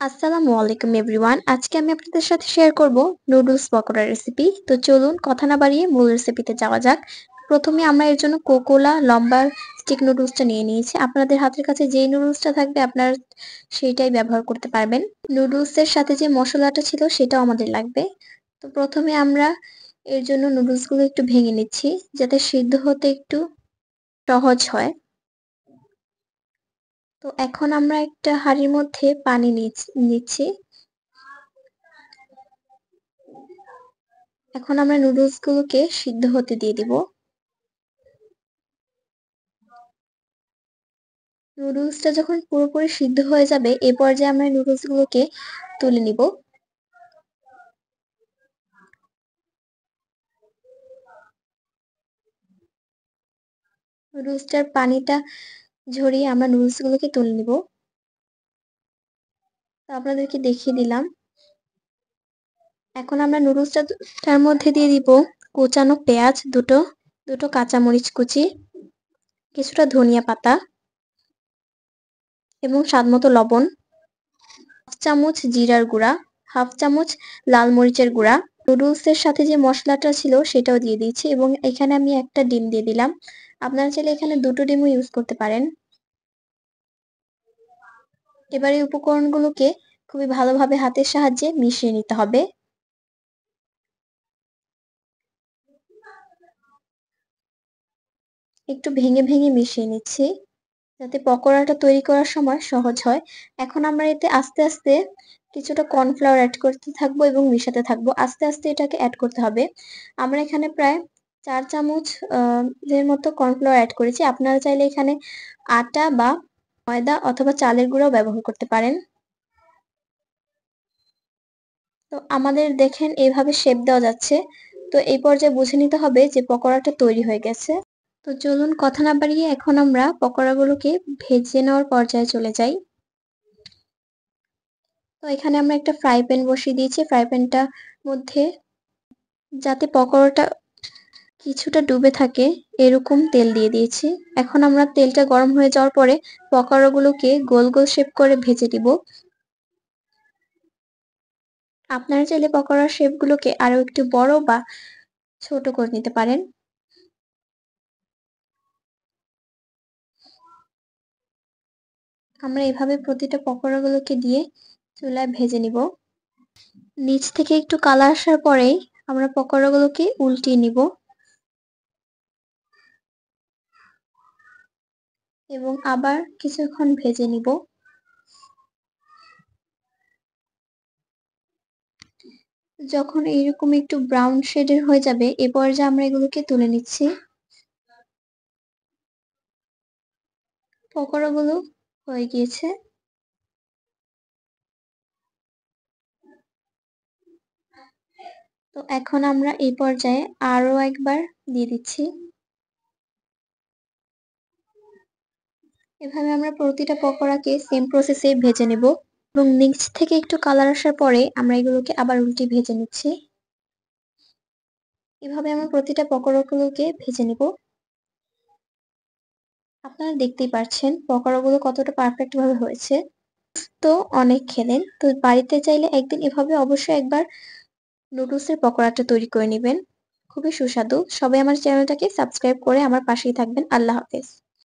আসসালামু আলাইকুম এভরিওয়ান। আজকে আমি আপনাদের সাথে শেয়ার করব নুডলস পকোড়া রেসিপি। তো চলুন কথা না বাড়িয়ে মূল রেসিপিতে যাওয়া যাক। প্রথমে আমরা এর জন্য কোকোলা লম্বা স্টিক নুডলসটা নিয়ে নিয়েছি। আপনাদের হাতের কাছে যেই নুডলসটা থাকবে আপনারা সেইটাই ব্যবহার করতে পারবেন। নুডলসের সাথে যে মশলাটা ছিল সেটাও আমাদের লাগবে। তো প্রথমে আমরা এর জন্য নুডলসগুলো একটু ভেঙে নিচ্ছি যাতে সিদ্ধ হতে একটু সহজ হয়। তো এখন আমরা একটা হাঁড়ির মধ্যে পানি নিচ্ছি। এখন আমরা নুডলস গুলোকে সিদ্ধ হতে দিয়ে দিব। নুডলসটা যখন পুরোপুরি সিদ্ধ হয়ে যাবে এ পর্যায়ে আমরা নুডলস গুলোকে তুলে নিব। নুডলসটার পানিটা ঝরিয়ে আমরা নুডলস গুলোকে তুলে নিব। তো আপনাদেরকে দেখিয়ে দিলাম। এখন আমরা নুডলসটার মধ্যে দিয়ে দিব কুচানো পেঁয়াজ দুটো কাঁচামরিচ কুচি, কিছুটা ধনিয়া পাতা এবং স্বাদমতো লবণ, হাফ চামচ জিরার গুঁড়া, হাফ চামচ লাল মরিচের গুঁড়া। নুডলসের সাথে যে মশলাটা ছিল সেটাও দিয়ে দিয়েছি এবং এখানে আমি একটা ডিম দিয়ে দিলাম। আপনারা চাইলে এখানে দুটো ডিমও ইউজ করতে পারেন। এবার এই উপকরণগুলোকে খুবই ভালোভাবে হাতের সাহায্যে মিশিয়ে নিতে হবে। একটু ভেঙে ভেঙে মিশিয়ে নিচ্ছি যাতে পকোড়াটা তৈরি করার সময় সহজ হয়। এখন আমরা এতে আস্তে আস্তে কিছুটা কর্নফ্লাওয়ার অ্যাড করতে থাকবো এবং মিশাতে থাকবো। আস্তে আস্তে এটাকে অ্যাড করতে হবে। আমরা এখানে প্রায় 4 চামচ এর মতো কর্নফ্লাওয়ার অ্যাড করেছি। আপনারা চাইলে এখানে আটা বা ময়দা অথবা চালের গুঁড়াও ব্যবহার করতে পারেন। তো আমাদের দেখেন এভাবে শেপ দেওয়া যাচ্ছে। তো এই পর্যায়ে বুঝে নিতে হবে যে পকোড়াটা তৈরি হয়ে গেছে। তো চলুন কথা না বাড়িয়ে এখন আমরা পকোড়াগুলোকে ভেজে নেওয়ার পর্যায়ে চলে যাই। তো এখানে আমরা একটা ফ্রাই প্যান বসিয়ে দিয়েছি। ফ্রাই প্যানটার মধ্যে যাতে পকোড়াটা কিছুটা ডুবে থাকে এরকম তেল দিয়ে দিয়েছি। এখন আমরা তেলটা গরম হয়ে যাওয়ার পরে পকোড়াগুলোকে গোল গোল শেপ করে ভেজে দিব। আপনারা চাইলে পকোড়ার শেপগুলোকে আরো একটু বড় বা ছোট করে নিতে পারেন। আমরা এভাবে প্রতিটা পকোড়াগুলোকে দিয়ে চুলায় ভেজে নিব। নিচ থেকে একটু কালার আসার পরেই আমরা পকোড়াগুলোকে উল্টিয়ে নিব এবং আবার কিছুক্ষণ ভেজে নিব। যখন এইরকম একটু ব্রাউন শেডের হয়ে যাবে এ পর্যায়ে আমরা এগুলোকে তুলে নিচ্ছি। পকোড়াগুলো হয়ে গিয়েছে। তো এখন আমরা এই পর্যায়ে আরো একবার দিয়ে দিচ্ছি। এভাবে আমরা প্রতিটা পকোড়াকে সেম প্রসেসে ভেজে নেব এবং নিচ থেকে একটু কালার আসার পরে আমরা এগুলোকে আবার উল্টে ভেজে নিচ্ছি। এভাবে আমরা প্রতিটা পকোড়াগুলোকে ভেজে নেব। আপনারা দেখতেই পাচ্ছেন পকোড়াগুলো কতটা পারফেক্ট ভাবে হয়েছে। তো অনেক খেলেন, তো বাড়িতে চাইলে একদিন এভাবে অবশ্যই একবার নুডলসের পকোড়াটা তৈরি করে নেবেন। খুবই সুস্বাদু। সবাই আমার চ্যানেলটাকে সাবস্ক্রাইব করে আমার পাশেই থাকবেন। আল্লাহ হাফেজ।